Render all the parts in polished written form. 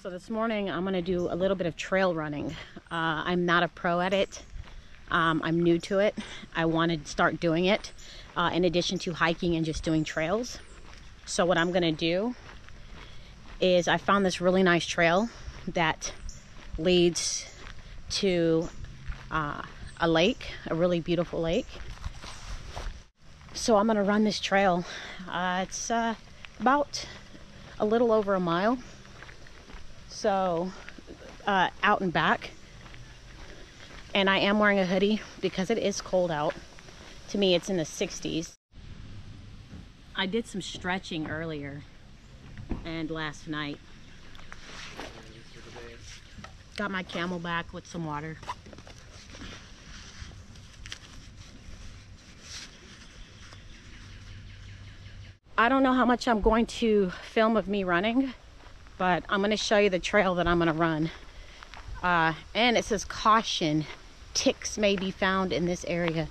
So this morning I'm gonna do a little bit of trail running. I'm not a pro at it. I'm new to it. I want to start doing it in addition to hiking and just doing trails. So what I'm gonna do is I found this really nice trail that leads to a lake, a really beautiful lake. So I'm gonna run this trail. It's about a little over a mile. So out and back, and I am wearing a hoodie because it is cold out. To me, it's in the 60s. I did some stretching earlier and last night. Got my Camelback with some water. I don't know how much I'm going to film of me running, but I'm going to show you the trail that I'm going to run. And it says caution, ticks may be found in this area.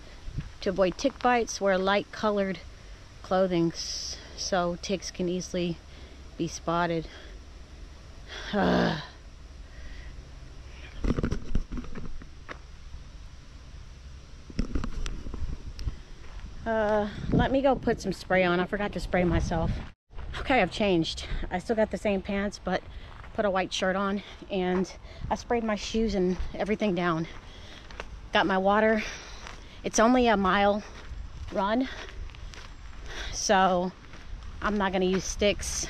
To avoid tick bites, wear light colored clothing so ticks can easily be spotted. Let me go put some spray on. I forgot to spray myself. Okay, I've changed. I still got the same pants, but put a white shirt on, and I sprayed my shoes and everything down. Got my water. It's only a mile run, so I'm not gonna use sticks.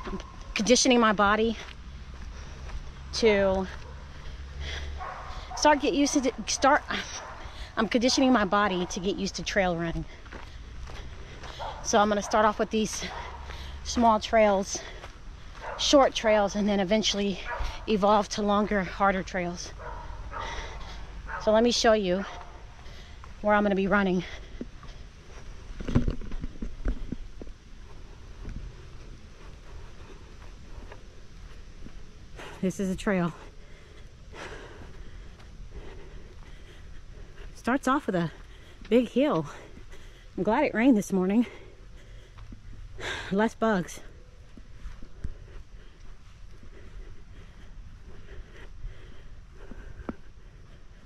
I'm conditioning my body to I'm conditioning my body to get used to trail running. So I'm gonna start off with these small trails, short trails, and then eventually evolve to longer, harder trails. So let me show you where I'm gonna be running. This is a trail. Starts off with a big hill. I'm glad it rained this morning. Less bugs.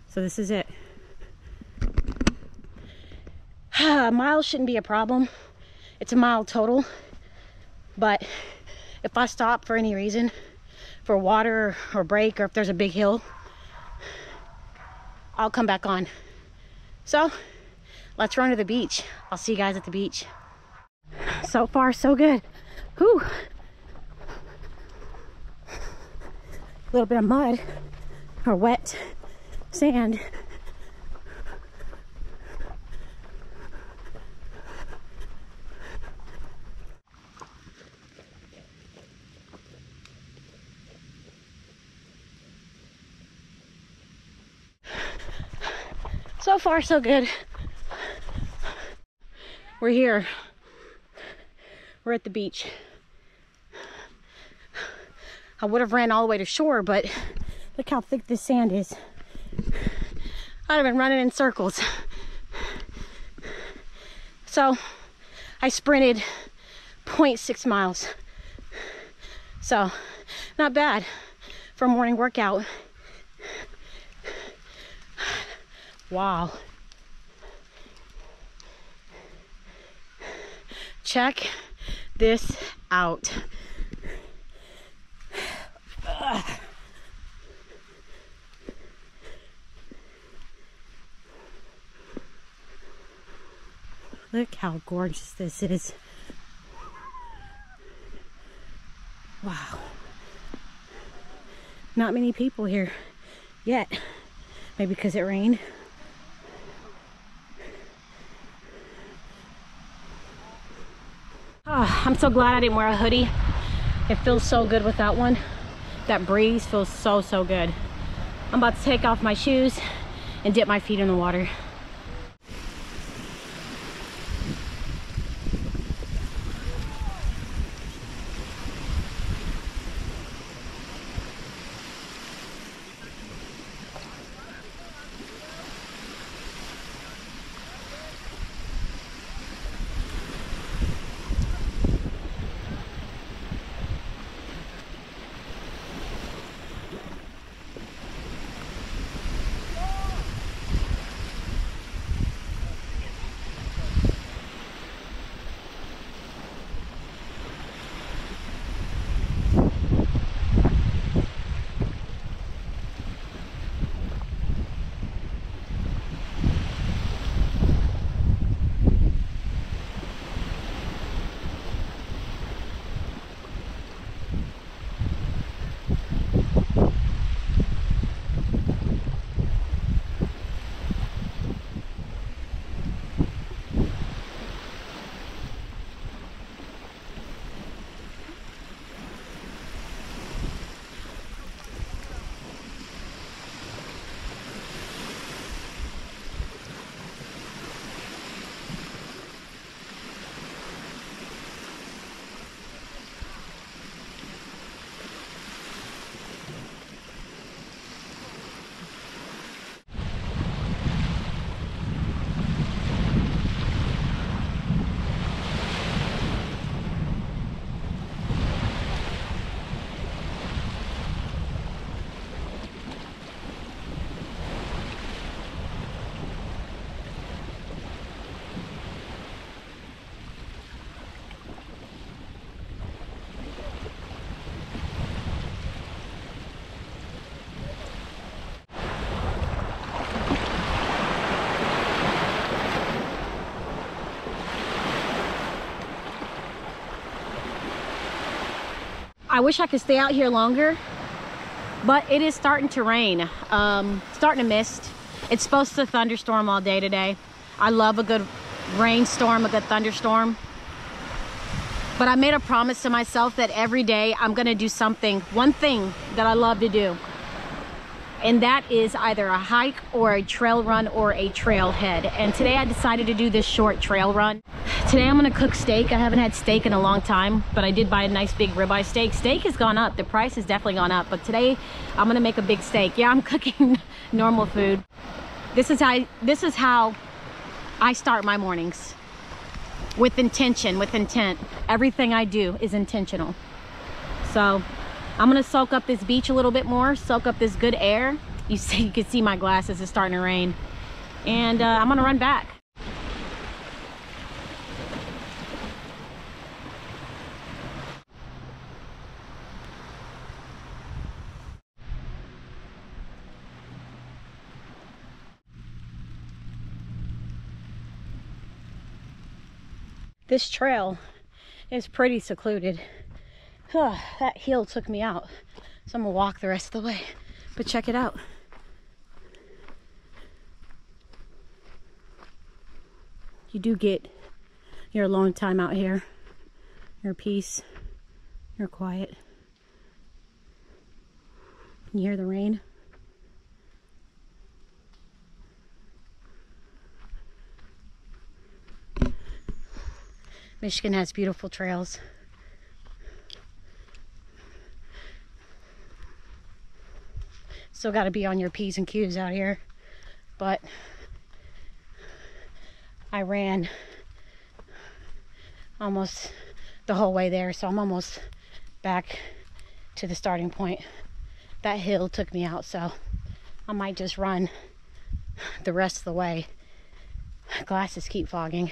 So this is it. A mile shouldn't be a problem. It's a mile total. But if I stop for any reason, for water or break, or if there's a big hill, I'll come back on. So let's run to the beach. I'll see you guys at the beach. So far, so good. Whew. A little bit of mud or wet sand. So far, so good. We're here. We're at the beach. I would have ran all the way to shore, but look how thick this sand is. I'd have been running in circles. So I sprinted 0.6 miles. So not bad for a morning workout. Wow. check this out. Ugh. Look how gorgeous this is. Wow. Not many people here yet. Maybe because it rained. Oh, I'm so glad I didn't wear a hoodie. It feels so good without one. That breeze feels so, so good. I'm about to take off my shoes and dip my feet in the water. I wish I could stay out here longer, but it is starting to rain. Starting to mist. It's supposed to thunderstorm all day today. I love a good rainstorm, a good thunderstorm. But I made a promise to myself that every day I'm gonna do something, one thing that I love to do. And that is either a hike or a trail run or a trailhead. And today I decided to do this short trail run. Today I'm gonna cook steak. I haven't had steak in a long time, but I did buy a nice big ribeye steak. Steak has gone up, the price has definitely gone up, but today I'm gonna make a big steak. Yeah, I'm cooking normal food. This is how I start my mornings. With intention, with intent. Everything I do is intentional. So I'm gonna soak up this beach a little bit more, soak up this good air. You can see my glasses, it's starting to rain. And I'm gonna run back. This trail is pretty secluded. That hill took me out, so I'm gonna walk the rest of the way. But check it out. You do get your alone time out here, your peace, your quiet. Can you hear the rain? Michigan has beautiful trails. Still got to be on your P's and Q's out here, but I ran almost the whole way there, so I'm almost back to the starting point. That hill took me out, so I might just run the rest of the way. Glasses keep fogging.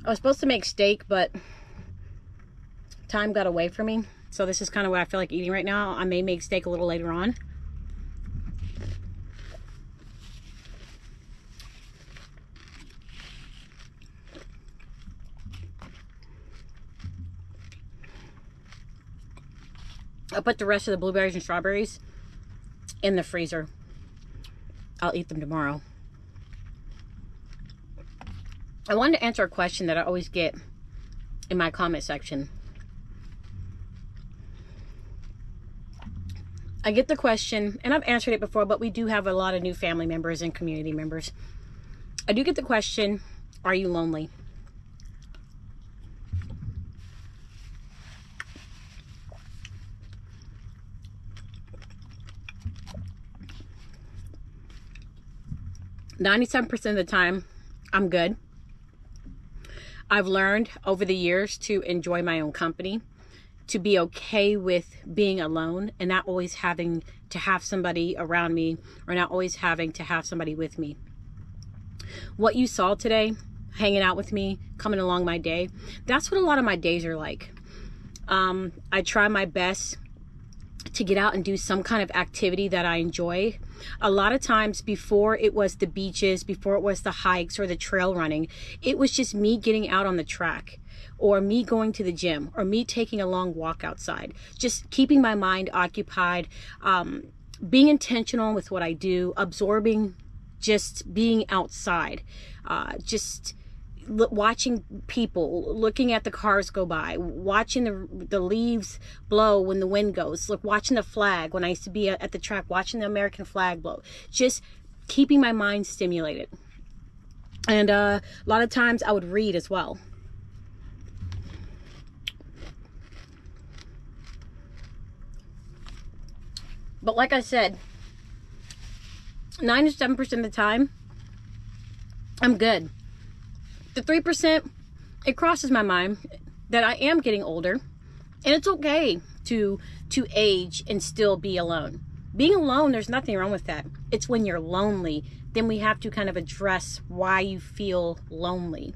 I was supposed to make steak, but time got away from me. So this is kind of what I feel like eating right now. I may make steak a little later on. I'll put the rest of the blueberries and strawberries in the freezer. I'll eat them tomorrow. I wanted to answer a question that I always get in my comment section. I get the question, and I've answered it before, but we do have a lot of new family members and community members. I do get the question, are you lonely? "97% of the time, I'm good. I've learned over the years to enjoy my own company, to be okay with being alone and not always having to have somebody around me or not always having to have somebody with me. What you saw today, hanging out with me, coming along my day, that's what a lot of my days are like. I try my best to get out and do some kind of activity that I enjoy. A lot of times before it was the beaches, before it was the hikes or the trail running, it was just me getting out on the track or me going to the gym or me taking a long walk outside, just keeping my mind occupied, being intentional with what I do, absorbing, just being outside, just watching people, looking at the cars go by, watching the leaves blow when the wind goes, look, watching the flag when I used to be at the track, watching the American flag blow, just keeping my mind stimulated. And a lot of times I would read as well. But like I said, 97% of the time, I'm good. The 3%, it crosses my mind that I am getting older, and it's okay to age and still be alone. Being alone, there's nothing wrong with that. It's when you're lonely, then we have to kind of address why you feel lonely.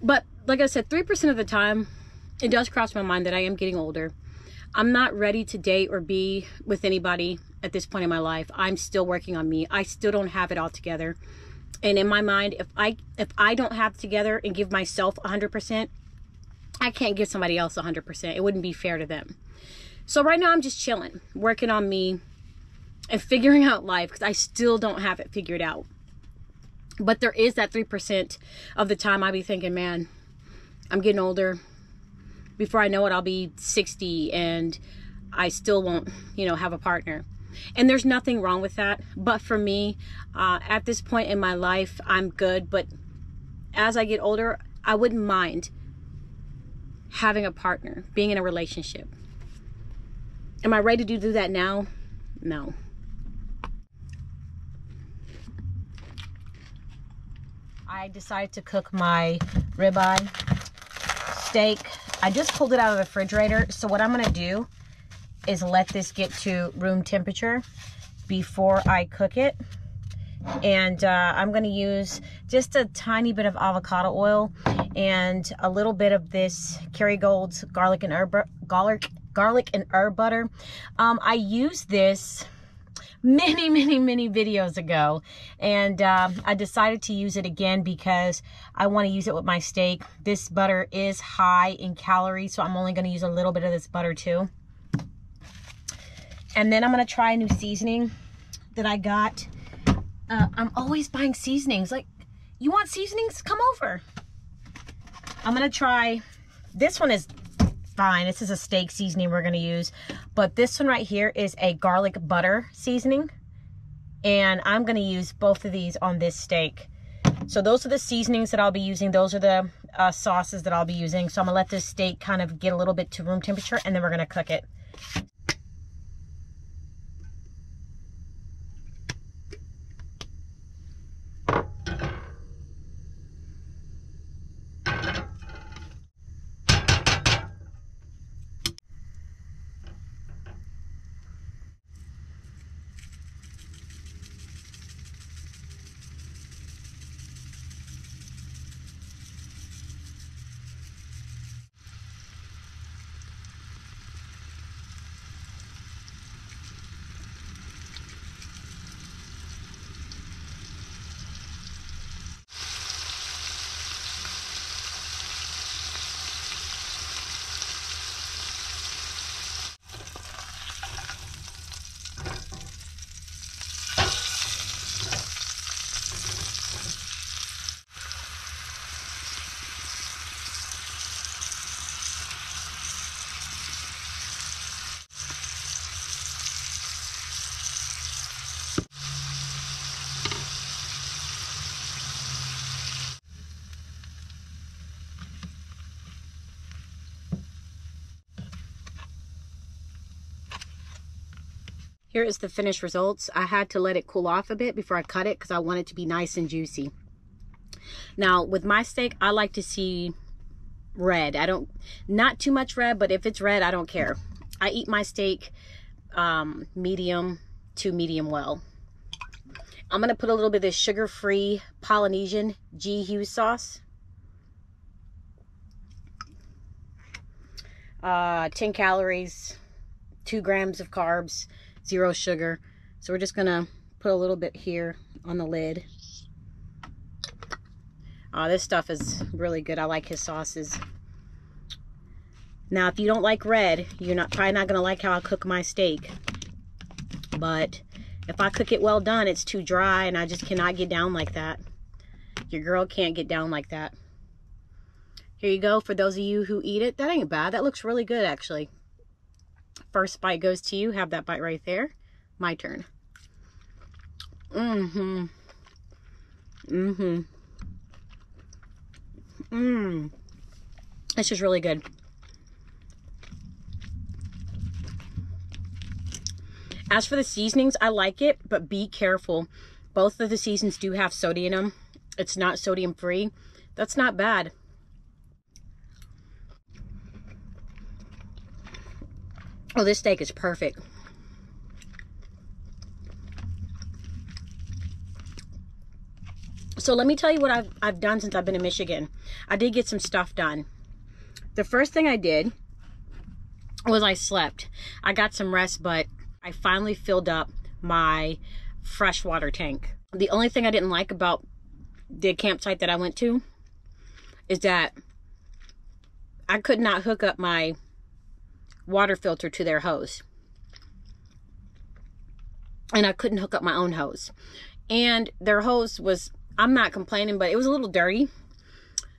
But like I said, 3% of the time, it does cross my mind that I am getting older. I'm not ready to date or be with anybody at this point in my life. I'm still working on me. I still don't have it all together. And in my mind, if I don't have it together and give myself 100%, I can't give somebody else 100%. It wouldn't be fair to them. So right now I'm just chilling, working on me and figuring out life because I still don't have it figured out. But there is that 3% of the time I'll be thinking, man, I'm getting older. Before I know it, I'll be 60 and I still won't, have a partner. And there's nothing wrong with that. But for me, at this point in my life, I'm good. But as I get older, I wouldn't mind having a partner, being in a relationship. Am I ready to do that now? No. I decided to cook my ribeye steak. I just pulled it out of the refrigerator. So what I'm going to do is let this get to room temperature before I cook it. And I'm going to use just a tiny bit of avocado oil and a little bit of this Kerrygold's garlic and herb butter. I used this many videos ago, and I decided to use it again because I want to use it with my steak. This butter is high in calories, so I'm only going to use a little bit of this butter too. And then I'm going to try a new seasoning that I got. I'm always buying seasonings. Like, you want seasonings? Come over. I'm going to try, this one is fine. This is a steak seasoning we're going to use. But this one right here is a garlic butter seasoning. And I'm going to use both of these on this steak. So those are the seasonings that I'll be using. Those are the sauces that I'll be using. So I'm going to let this steak kind of get a little bit to room temperature, and then we're going to cook it. Here is the finished results. I had to let it cool off a bit before I cut it because I want it to be nice and juicy. Now, with my steak, I like to see red. Not too much red, but if it's red, I don't care. I eat my steak medium to medium well. I'm going to put a little bit of this sugar-free Polynesian G. Hughes sauce. 10 calories, 2 grams of carbs, 0 sugar. So we're just gonna put a little bit here on the lid. This stuff is really good. I like his sauces. Now, if you don't like red, you're probably not gonna like how I cook my steak. But if I cook it well done, it's too dry and I just cannot get down like that. Your girl can't get down like that. Here you go, for those of you who eat it. That ain't bad. That looks really good, actually. First bite goes to you. Have that bite right there. My turn. It's just really good. As for the seasonings, I like it, but be careful. Both of the seasons do have sodium in them. It's not sodium free. That's not bad. Oh, this steak is perfect. So let me tell you what I've done since I've been in Michigan. I did get some stuff done. The first thing I did was I slept. I got some rest, but I finally filled up my freshwater tank. The only thing I didn't like about the campsite that I went to is that I could not hook up my water filter to their hose, and I couldn't hook up my own hose, and their hose was, I'm not complaining, but it was a little dirty.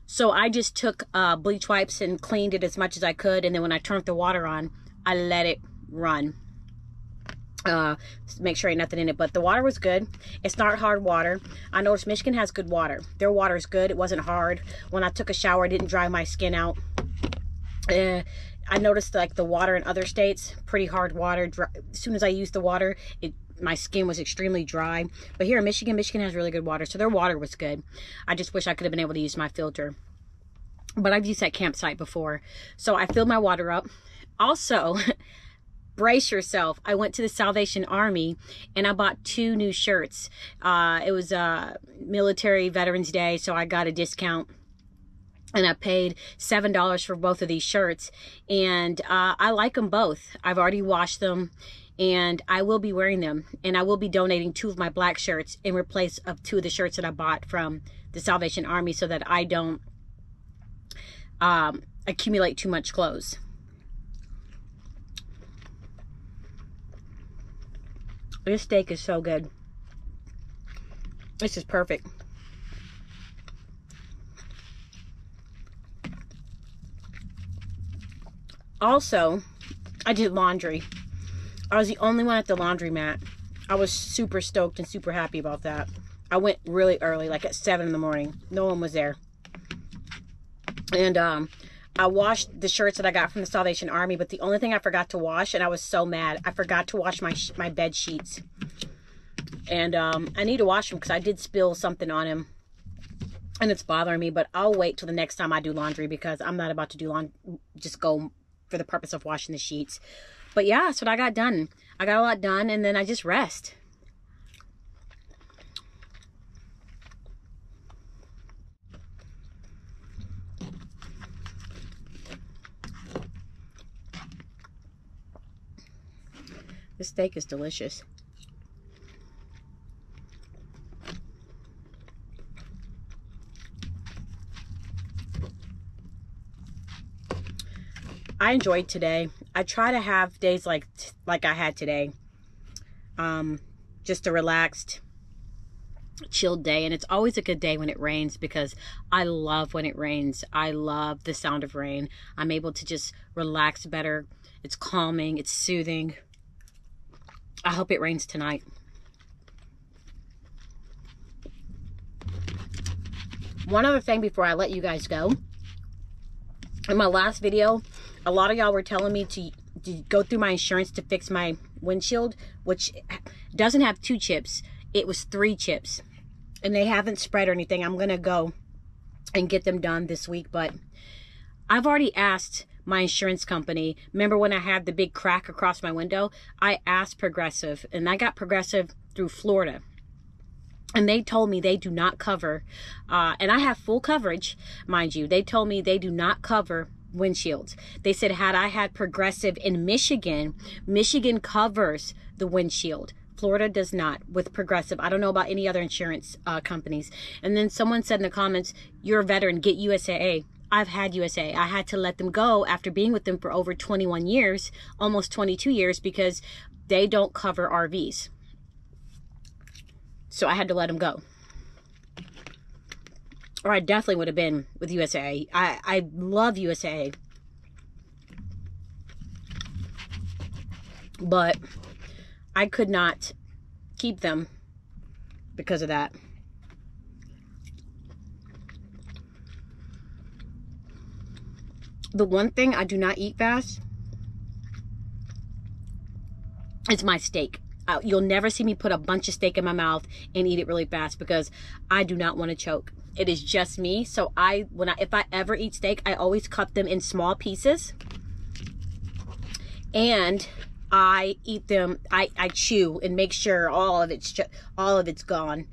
So I just took bleach wipes and cleaned it as much as I could, and then when I turned the water on, I let it run. Make sure ain't nothing in it, but the water was good. It's not hard water. I noticed Michigan has good water. Their water is good. It wasn't hard. When I took a shower, it didn't dry my skin out. I noticed like the water in other states, pretty hard water. As soon as I used the water, my skin was extremely dry. But here in Michigan, Michigan has really good water, so their water was good. I just wish I could have been able to use my filter. But I've used that campsite before. So I filled my water up. Also, brace yourself. I went to the Salvation Army and I bought 2 new shirts. It was Military Veterans Day, so I got a discount. And I paid $7 for both of these shirts. And I like them both. I've already washed them. And I will be wearing them. And I will be donating 2 of my black shirts in replace of 2 of the shirts that I bought from the Salvation Army, so that I don't accumulate too much clothes. This steak is so good. This is perfect. Also, I did laundry. I was the only one at the laundromat. I was super stoked and super happy about that. I went really early, like at 7 in the morning. No one was there. And I washed the shirts that I got from the Salvation Army, but the only thing I forgot to wash, and I was so mad, I forgot to wash my bed sheets. And I need to wash them because I did spill something on him. And it's bothering me, but I'll wait till the next time I do laundry because I'm not about to do laundry, just go for the purpose of washing the sheets. But yeah, that's what I got done. I got a lot done, and then I just rest. This steak is delicious. I enjoyed today. I try to have days like I had today. Just a relaxed, chilled day. And it's always a good day when it rains because I love when it rains. I love the sound of rain. I'm able to just relax better. It's calming. It's soothing. I hope it rains tonight. One other thing before I let you guys go. In my last video, a lot of y'all were telling me to go through my insurance to fix my windshield, which doesn't have 2 chips. It was 3 chips. And they haven't spread or anything. I'm going to go and get them done this week. But I've already asked my insurance company. Remember when I had the big crack across my window? I asked Progressive, and I got Progressive through Florida. And they told me they do not cover, and I have full coverage, mind you. They told me they do not cover windshields. They said had I had Progressive in Michigan, Michigan covers the windshield. Florida does not with Progressive. I don't know about any other insurance companies. And then someone said in the comments, you're a veteran, get USAA. I've had USAA. I had to let them go after being with them for over 21 years, almost 22 years, because they don't cover RVs. So I had to let them go. Or I definitely would have been with USAA. I love USAA. But I could not keep them because of that. The one thing I do not eat fast is my steak. You'll never see me put a bunch of steak in my mouth and eat it really fast because I do not want to choke. It is just me. So if I ever eat steak, I always cut them in small pieces. And I eat them, I chew and make sure all of it's gone.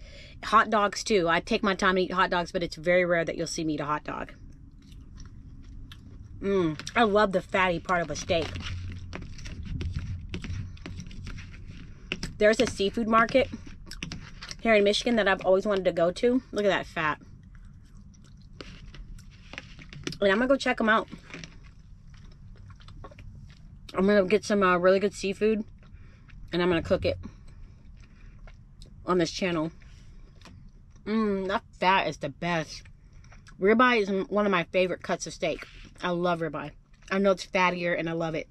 Hot dogs too. I take my time to eat hot dogs, but it's very rare that you'll see me eat a hot dog. I love the fatty part of a steak. There's a seafood market here in Michigan that I've always wanted to go to. Look at that fat. And I'm going to go check them out. I'm going to get some really good seafood. And I'm going to cook it on this channel. That fat is the best. Ribeye is one of my favorite cuts of steak. I love ribeye. I know it's fattier and I love it.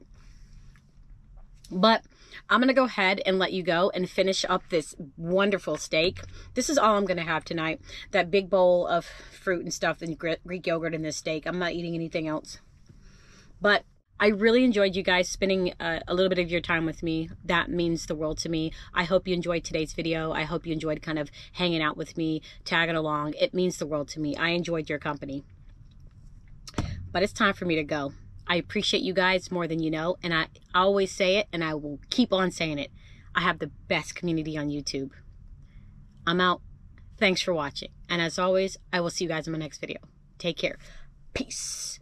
But I'm going to go ahead and let you go and finish up this wonderful steak. This is all I'm going to have tonight. That big bowl of fruit and stuff and Greek yogurt in this steak. I'm not eating anything else. But I really enjoyed you guys spending a little bit of your time with me. That means the world to me. I hope you enjoyed today's video. I hope you enjoyed kind of hanging out with me, tagging along. It means the world to me. I enjoyed your company. But it's time for me to go. I appreciate you guys more than you know, and I always say it, and I will keep on saying it. I have the best community on YouTube. I'm out. Thanks for watching. And as always, I will see you guys in my next video. Take care. Peace.